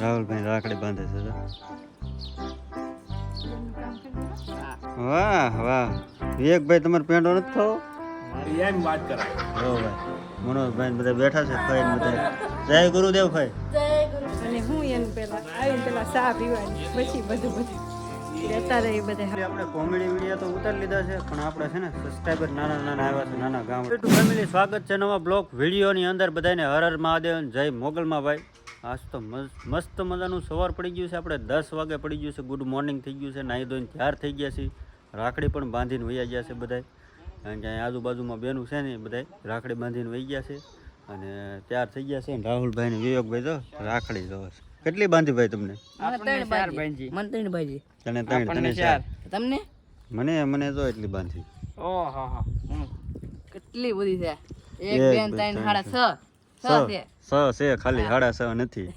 રાહુલભાઈ રાખડી બાંધે છે જો. વાહ વાહ વિવેકભાઈ તમારે પેંડો નથી થવો? એમ વાત કરાય. હો ભાઈ મનોજભાઈ બધા બેઠા છે ખાઈને બધા. જય ગુરુદેવ ભાઈ. અને હું એનું પેલા આવીને પેલા ચા પીવાની પછી બધું અત્યારે એ બધા આપણે કોમેડી વિડીયો તો ઉતારી લીધા છે પણ આપણે છે ને સબસ્ક્રાઈબર નાના નાના આવ્યા છે નાના ગામ ફેમિલી. સ્વાગત છે નવા બ્લોગ વિડીયોની અંદર. બધાને હર હર મહાદેવ જય મોગલમાં ભાઈ. આજ તો મસ્ત મજાનું સવાર પડી ગયું છે. આપણે 10 વાગે પડી ગયું છે. ગુડ મોર્નિંગ થઈ ગયું છે. નાહી ધોઈને તૈયાર થઈ ગયા છે. રાખડી પણ બાંધીને વૈયા ગયા છે બધા. કારણ કે અહીં આજુબાજુમાં બેનું છે ને બધા રાખડી બાંધીને વહી ગયા છે અને તૈયાર થઈ ગયા છે. રાહુલભાઈ ને વિવેકભાઈ તો રાખડી જોવે છે. કેટલી બાંધી ભાઈ તમને? તને 4 તમને મને તો એટલી બાંધી. ઓહો કેટલી બધી છે? 1 2 3 4 6 છે ખાલી 6.5 નથી.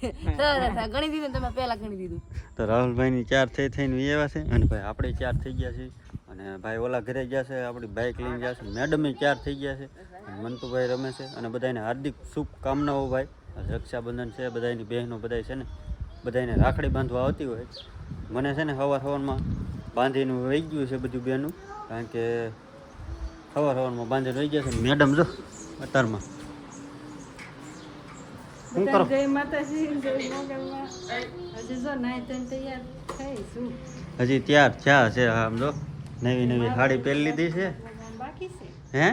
ગણી દીધું તમે પહેલા ગણી દીધું તો રાહુલભાઈ ની 4 થઈને એવા છે અને ભાઈ આપણે 4 થઈ ગયા છે અને ભાઈ ઓલા ઘરે ગયા છે આપણી બાઇક લઈને ગયા છે. મેડમે 4 થઈ ગયા છે અને મંતુભાઈ રમે છે અને બધાને હાર્દિક શુભકામનાઓ ભાઈ. રક્ષાબંધન છે બધાની બહેનો બધા છે ને બધાને રાખડી બાંધવા આવતી હોય. મને છે ને સવારમાં બાંધીને વહી ગયું છે બધું બહેનું. કારણ કે સવારમાં બાંધીને વહી ગયા છે. મેડમ જો અત્યારમાં શું કરો? જય માતાજી જય મોગલમાં. હજી જો નાઈ ધોઈને તૈયાર થઈશું. હજી તૈયાર ચા છે. આમ જો નવી નવી સાડી પહેરી લીધી છે. બાકી છે હે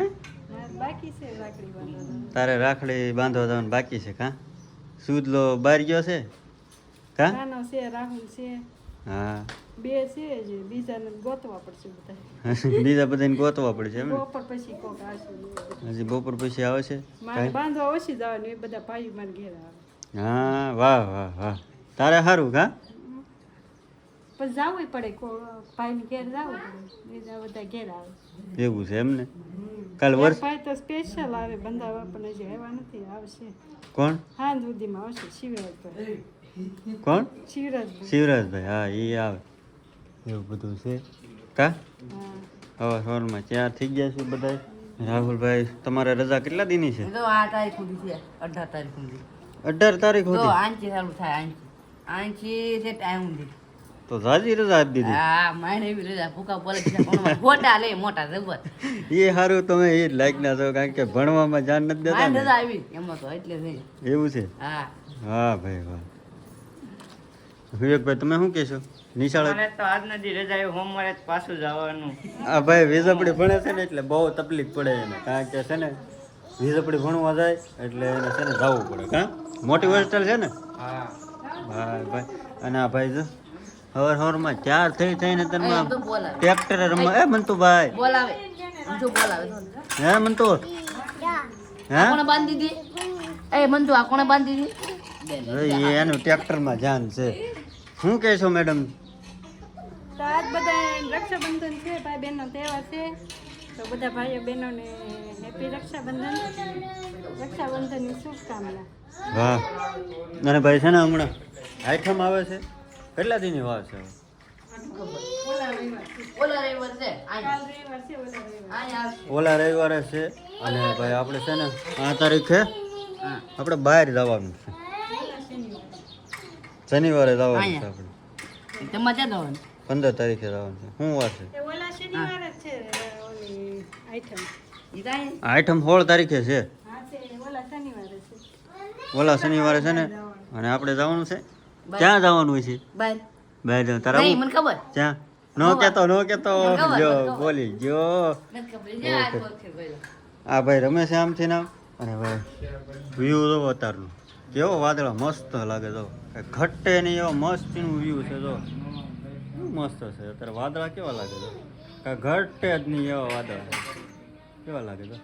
બાકી છે રાખડી બાંધવાનું. તારે રાખડી બાંધવા જવાનું બાકી છે કા? સુદલો બહાર ગયો છે કા? નાનો છે રાહુલ છે હા 2 છે જે બીજાને ગોતવા પડશે બધા. બીજા બધાને ગોતવા પડશે એમ ને? બપોર પછી કોક આવશે. હજી બપોર પછી આવે છે મારે બાંધવા ઓછી જવાનું એ બધા ભાઈ મને ઘેર આવે. હા વાહ વાહ વાહ તારે સારું કા? પછી જવું પડે ભાઈને ઘેર જવું પડે. બીજા બધા ઘેર આવે. એવું છે એમ ને? કાલ વર્ષ ભાઈ તો સ્પેશિયલ આવે બંધાવા પણ હજી આવ્યા નથી. આવશે કોણ હાંજ સુધીમાં આવશે. શિવરાજભાઈ કોણ? શિવરાજભાઈ શિવરાજભાઈ. હા એ આવે. એવું બધું છે કા? હા હવે સવારમાં 4 થઈ ગયા છે બધા. રાહુલભાઈ તમારે રજા કેટલા દીની છે? તો 8 તારીખ સુધી છે 18 તારીખ સુધી 18 તારીખ તો સુધી? આંચી ચાલુ થાય આંચી છે ટાઈમ સુધી. તો જાજી રજા આપી દીધી. હા મારે એવી રજા ભૂકા બોલે ખોટા લે મોટા જબર એ સારું તમે એ જ લાયક ના છો કારણ કે ભણવામાં ધ્યાન નથી દેતા મારે ને. રજા આવી એમાં તો એટલે થઈ એવું છે? હા હા ભાઈ વાહ. વિવેકભાઈ તમે શું કહેશો? નિશાળે મને તો આજ નથી રજા આવી સોમવારે જ પાછું જવાનું. આ ભાઈ વીજપડી ભણે છે ને એટલે બહુ તકલીફ પડે એને. કારણ કે છે ને વીજપડી ભણવા જાય એટલે એને છે ને જવું પડે હા. મોટી હોસ્ટેલ છે ને? હા હા ભાઈ. અને આ ભાઈ જો સવારમાં 4 થઈને તમે એમ તો બોલાવે ટ્રેક્ટરે રમવા. એ મંતુભાઈ બોલાવે જો બોલાવે હે મંતુ હે કોણે બાંધી દીધી એ મંજુ આ કોણે બાંધી દીધી એ એનું ટ્રેક્ટરમાં જાન છે. શું કહેશો મેડમ? તો આજ બધા રક્ષાબંધન છે. ભાઈ બહેનનો તહેવાર છે તો બધા ભાઈઓ બહેનોને હેપી રક્ષાબંધનની શુભકામના. વાહ. અને ભાઈ છે ને હમણાં આઈટમ આવે છે. કેટલા દીની વાર છે? ઓલા રવિવાર છે કાલ રવિવાર છે ઓલા રવિવાર. અહીંયા આવશે ઓલા રવિવારે છે અને ભાઈ આપણે છે ને 5 તારીખે આપણે બહાર જવાનું છે. શનિવારે જવાનું છે આપણે. તમારે ક્યાં જવાનું 15 તારીખે જવાનું છે. શું વાર છે? એ ઓલા શનિવારે જ છે ઓલી આઈટમ. ઈ કાંઈ આઈટમ 16 તારીખે છે. હા છે ઓલા શનિવારે છે. ઓલા શનિવારે છે ને અને આપણે જવાનું છે. ક્યાં જવાનું હોય છે? બાય બહાર જવાનું. તારા નહીં મને ખબર ક્યાં? નો કેતો જો બોલી જો. મને ખબર છે આ કોલ છે ભાઈ આ ભાઈ રમે છે આમથી નામ. અને ભાઈ વ્યૂ જો અત્યારનું કેવો વાદળા મસ્ત લાગે જો. ઘટે નહીં એવો મસ્તીનું વ્યૂ છે જો. મસ્ત છે અત્યારે વાદળા કેવા લાગે છે? કાંઈ ઘટે જ નહીં એવા વાદળા કેવા લાગે છે?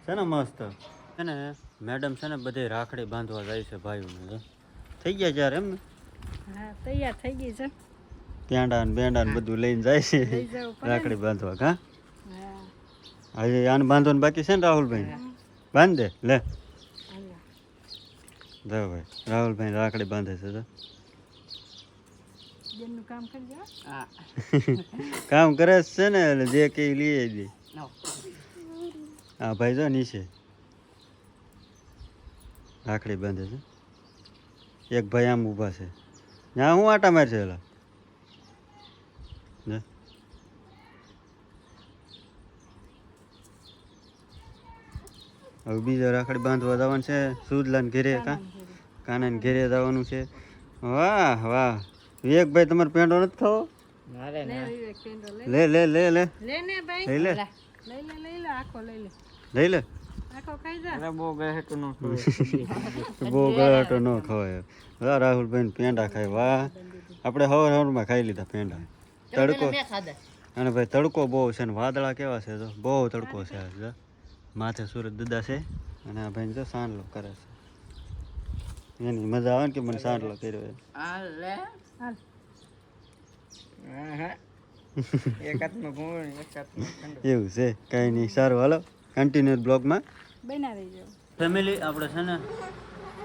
છે ને મસ્ત છે ને. મેડમ છે ને બધે રાખડી બાંધવા જાય છે ભાઈઓને. થઈ ગયા જ્યારે એમ ને હા તૈયાર થઈ ગઈ છે. ત્યાંડા ને બેંડા ને બધું લઈને જાય છે લઈ જવું પડે ને. રાખડી બાંધવા કા? હા હજી આને બાંધવાનું બાકી છે ને રાહુલભાઈ? બાંધ દે લે. હાલો. જો ભાઈ રાહુલભાઈ રાખડી બાંધે છે જો. બેનનું કામ કરજો. હા કામ કરે જ છે ને એટલે જે કે લઈ દે. નો હા ભાઈ જો નીચે રાખડી બાંધે છે. એક ભાઈ આમ ઊભા છે. ત્યાં હું આટા માર છે એલા ને હવે બીજા રાખડી બાંધવા જવાનું છે સુદલાન ઘેરે કાનાને ઘેરે જવાનું છે. વાહ વાહ વિવેકભાઈ તમારે પેંડો નથી ખાવો? મારે લે વિવેક પેંડો લે લે લે લે લે લે ને ભાઈ લઈ લે લઈ લે આખો લઈ લે લઈ લે. આખો ખાઈ જા બહુ ગહેટું ન બહુ ગળાટો ન ખવાય. વાહ રાહુલભાઈ પેંડા ખાય. વાહ આપણે હવારમાં ખાઈ લીધા પેંડા. તડકો મેં ખાધા. અને ભાઈ તડકો બહુ છે ને વાદળા કેવા છે તો બહુ તડકો છે આજ જો. માથે સુરત દુદા છે અને આ ભાઈ જો સાંડલો કરે છે. એની મજા આવે ને કે મને સાંડલો કર્યો એમ. આ લે હાલ એક હાથમાં ઘૂંઘણ એક હાથમાં કંડો. એવું છે કાંઈ નહીં. સારું હાલો કન્ટિન્યુ બ્લોગમાં. બના રહી જાવ ફેમિલી આપણે છે ને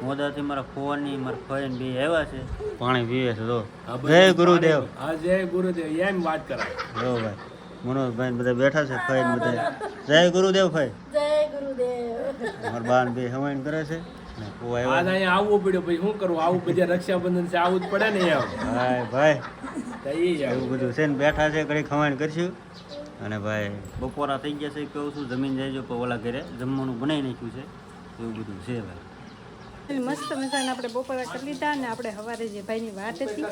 મોદાથી મારા ફોનની મારા ફોન બી આવ્યા છે પાણી પીવે છે તો જય ગુરુદેવ. હા જય ગુરુદેવ એમ વાત કરાય. જો ભાઈ મનોજભાઈ ને બધા બેઠા છે ફાઈન બધા જય ગુરુદેવ ભાઈ. જય ગુરુદેવ. મારા બાન બે હવાઈન કરે છે ને ફોવા આજ આવ્યા અહીંયા આવવું પડ્યું પછી શું કરવું આવું બધા રક્ષાબંધન છે આવું જ પડે ને એમ છે. ભાઈ ભાઈ તો એ જ એવું બધું છે ને બેઠા છે ઘડી ખવાઈન કરશું અને ભાઈ બપોરા થઈ ગયા છે કહું છું જમીન જાય પણ ઓલા ઘરે જમવાનું બનાવી નાખ્યું છે એવું બધું છે ભાઈ. મસ્ત મજાના આપણે બપોરા કરી લીધા ને આપણે સવારે જે ભાઈની વાત હતી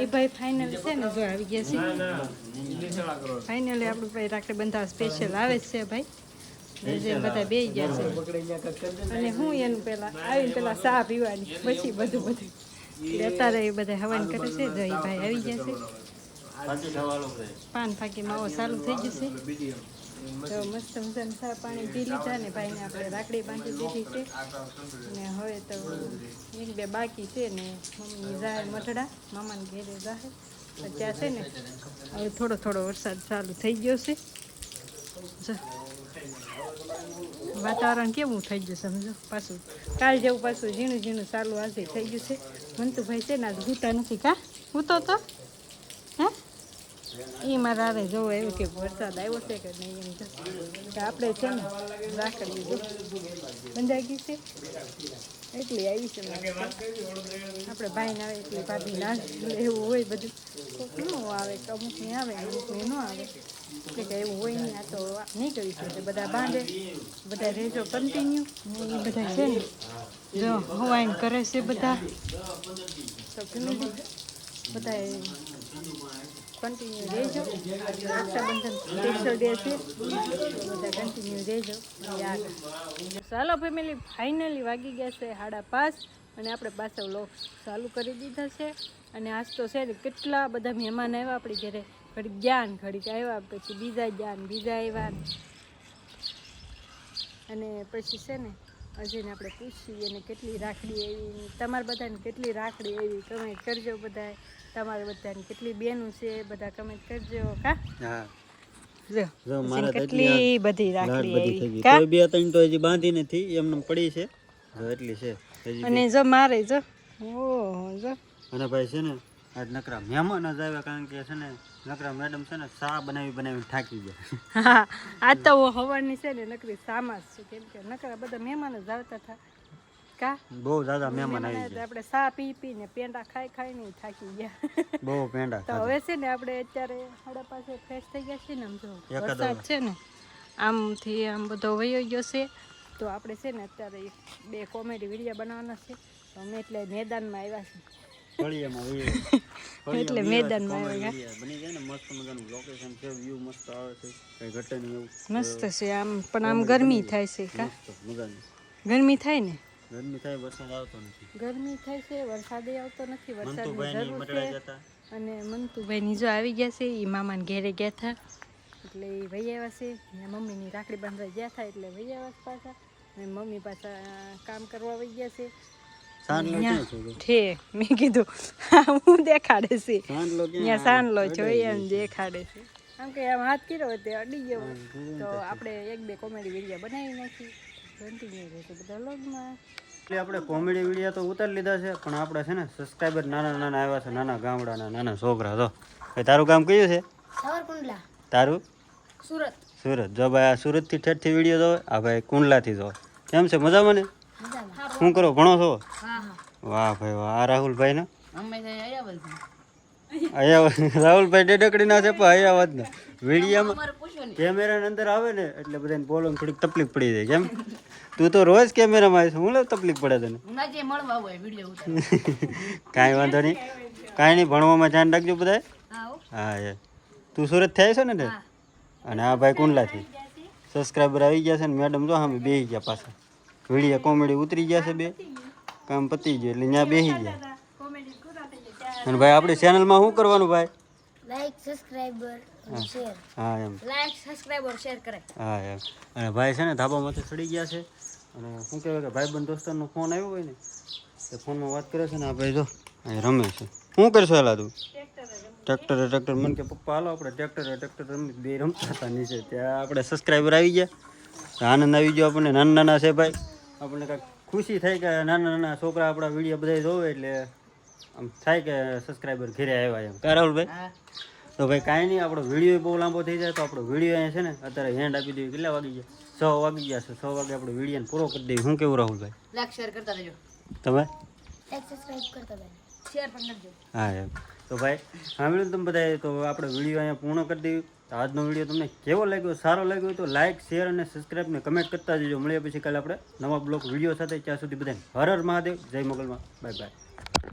એ ભાઈ ફાઇનલ છે ને જો આવી ગયા છે ફાઇનલી આપણું ભાઈ રાખડી બંધાવા સ્પેશિયલ આવે જ છે ભાઈ જે બધા બે ગયા છે અને હું એનું પહેલા આવીને પહેલા ચા પીવાની પછી બધું એટલે અત્યારે એ બધા હવન કરે છે જો એ ભાઈ આવી ગયા છે પાન ફાકી માવો ચાલુ થઈ જશે તો મસ્ત મજાનું ચા પાણી પી લીધા ને ભાઈને આપણે રાખડી બાંધી દીધી છે અને હવે તો એક બે બાકી છે ને મમ્મી જાય મઠડા મામાને ઘેરે જાય તો ત્યાં છે ને હવે થોડો થોડો વરસાદ ચાલુ થઈ ગયો છે જો વાતાવરણ કેવું થઈ ગયું સમજો પાછું કાલ જેવું પાછું ઝીણું ઝીણું ચાલુ આજે થઈ ગયું છે મંતુભાઈ છે ને આજ ગુતા નથી કા ગુતો તો હે એ મારા હારે જોવો એવું કે વરસાદ આવ્યો છે કે નહીં એમ તો આપણે છે ને રાખડી જો બંધાઈ ગઈ છે એટલી આવી છે આપણે ભાઈને આવે એટલી ભાભી ના એવું હોય બધું કોક ન આવે કે અમુક ને આવે અમુક ને ન આવે એટલે કે એવું હોય નહીં આ તો નહીં કરી શકે બધા બાંધે બધા રહેજો કન્ટિન્યુ એ બધા છે ને જો હવાઈન કરે છે બધા તો ફેમિલી બધા કન્ટિન્યુ રહેજો રક્ષાબંધન સ્પેશિયલ ડે છે બધા કન્ટિન્યુ રહેજો યાદ. ચાલો ફેમિલી ફાઇનલી વાગી ગયા છે 5:30 અને આપણે પાછા વ્લોગ ચાલુ કરી દીધા છે અને આજ તો છે ને કેટલા બધા મહેમાન આવ્યા આપણી ઘરે ઘડીક ગયા ને ઘડીક આવ્યા પછી બીજા ગયા ને બીજા આવ્યા અને પછી છે ને હજીને આપણે પૂછીએ ને કેટલી રાખડી આવી તમારે બધાને કેટલી રાખડી આવી કમેન્ટ કરજો બધા તમારે બધાને કેટલી બેનું છે બધા કમેન્ટ કરજો કા હા જો જો મારા કેટલી બધી રાખડી બધી થઈ આવી ગઈ કા કોઈ બે ત્રણ તો હજી બાંધી નથી એમને પડી છે જો એટલી છે હજી અને જો મારે જો ઓહો જો અને ભાઈ છે ને આજ નકરા મહેમાન જ આવ્યા કારણ કે છે ને નકરા મેડમ છે ને ચા બનાવીને થાકી ગયા. હા આ તો હવાની છે ને નકરી સામાસ છે કેમ કે નકરા બધા મહેમાન જ આવતા હતા કા બહુ જ્યાદા મહેમાન આવી એટલે ગયા આપણે ચા પી પી ને પેંડા ખાઈ ખાઈને થાકી ગયા બહુ પેંડા તો હવે છે ને આપણે અત્યારે 5:30 ફ્રેશ થઈ ગયા છે ને આમ જો એકાદો. વરસાદ છે ને આમથી આમ બધો વયો ગયો છે તો આપણે છે ને અત્યારે 2 કોમેડી વિડીયો બનાવવાના છે તો અમે એટલે મેદાનમાં આવ્યા છીએ ફળિયામાં એટલે મેદાનમાં આવ્યા બની જાય ને મસ્ત મજાનું લોકેશન છે વ્યૂ મસ્ત આવે છે કઈ ઘટે નહીં એવું મસ્ત છે આમ પણ આમ ગરમી થાય છે કા મસ્ત મજાની ગરમી થાય ને ગરમી થાય વરસાદ આવતો નથી. ગરમી થાય છે વરસાદ આવતો નથી વરસાદની મંતુભાઈની જરૂર મટડા છે જતા અને મંતુભાઈ જો આવી ગયા છે એ મામાને ઘેરે ગયા હતા એટલે એ વહી આવ્યા છે ને મમ્મીની રાખડી બાંધવા ગયા હતા એટલે વહી આવ્યા છે પાછા અને મમ્મી પાછા કામ કરવા વહી ગયા છે સાંડલો ક્યાં છે જો? ઠે મેં કીધું હું દેખાડે છે સાંડલો ક્યાં? ત્યાં સાંડલો જોઈએ એમ દેખાડે છે આમ કે આમ હાથ કર્યો તે અડી ગયો તો આપણે 1-2 કોમેડી વિડીયો બનાવી નાખી કન્ટિન્યુ રહેશે બધા વ્લોગમાં. એટલે આપણે કોમેડી વિડીયો તો ઉતારી લીધા છે પણ આપણે છે ને સબસ્ક્રાઈબર નાના નાના આવ્યા છે નાના ગામડાના નાના છોકરા તો ભાઈ તારું કામ કયું છે? સાવરકુંડલા તારું સુરત. સુરત જો ભાઈ આ સુરતથી ઠેઠથી વિડીયો જો આ ભાઈ કુંડલાથી જો કેમ છે મજામાં ને મજામાં. શું કરો ભણો છો હા હા વાહ ભાઈ વાહ આ રાહુલભાઈ ને અમે તો અહીંયા બોલ અહીંયા રાહુલભાઈ ડેડકડી ના છે પણ અહીંયા વાત ને વિડીયામાં અમારે પૂછો ને કેમેરાની અંદર આવે ને એટલે બધાને બોલવામાં થોડીક તકલીફ પડી જાય કેમ તું તો રોજ કેમેરામાં આવીશ હું તકલીફ પડે તને હું ના જે મળવા હોય વિડીયો ઉતાર કાંઈ વાંધો નહીં કાંઈ નહીં ભણવામાં ધ્યાન રાખજો બધા હા હો. હા એ તું સુરતથી આવી છો ને અને આ ભાઈ કુંડલાથી સબસ્ક્રાઈબર આવી ગયા છે ને મેડમ જો અમે બેસી ગયા પાછા વિડીયો કોમેડી ઉતરી ગયા છે બે કામ પતી ગયું એટલે ત્યાં બેસી ગયા અને ભાઈ આપણી ચેનલમાં શું કરવાનું ભાઈ લાઈક સબસ્ક્રાઇબર અને શેર હા એમ લાઈક સબસ્ક્રાઇબર શેર કરે હા એમ અને ભાઈ છે ને ધાબામાંથી ચડી ગયા છે અને શું કહેવાય કે ભાઈબંધ દોસ્તારનો ફોન આવ્યો હોય ને તે ફોનમાં વાત કરે છે ને આ ભાઈ જો અહીં રમે છે શું કરશો એલા તું ટ્રેક્ટર મને કે પપ્પા હાલો આપણે ટ્રેક્ટર રમી બે રમતા હતા નીચે ત્યાં આપણે સબસ્ક્રાઈબર આવી ગયા આનંદ આવી ગયો આપણને નાના નાના છે ભાઈ આપણને કાંઈક ખુશી થાય કે નાના નાના છોકરા આપણા વિડીયો બધા જોવે એટલે આમ થાય કે સબસ્ક્રાઈબર ઘરે આવ્યા એમ કા રાહુલભાઈ તો ભાઈ કાંઈ નહીં આપણો વિડીયો બહુ લાંબો થઈ જાય તો આપણો વિડીયો અહીંયા છે ને અત્યારે હેન્ડ આપી દઈએ કેટલા વાગી ગયા 6 વાગી ગયા છે 6 વાગે આપણો વિડીયોને પૂરો કરી દઈએ શું કેવું રાહુલભાઈ લાઈક શેર કરતા રહેજો તમે લાઈક સબસ્ક્રાઇબ કરતા રહેજો શેર પણ કરજો હા એમ તો ભાઈ સાંભળ્યું ને તમે બધાએ તો આપણે વિડીયો અહીંયા પૂર્ણ કરી દઈએ તો આજનો વિડીયો તમને કેવો લાગ્યો સારો લાગ્યો હોય તો લાઇક શેર અને સબસ્ક્રાઈબ ને કમેન્ટ કરતા જજો મળીએ પછી કાલે આપણે નવા બ્લોગ વિડીયો સાથે ત્યાં સુધી બધાને હર હર મહાદેવ જય મોગલમાં બાય બાય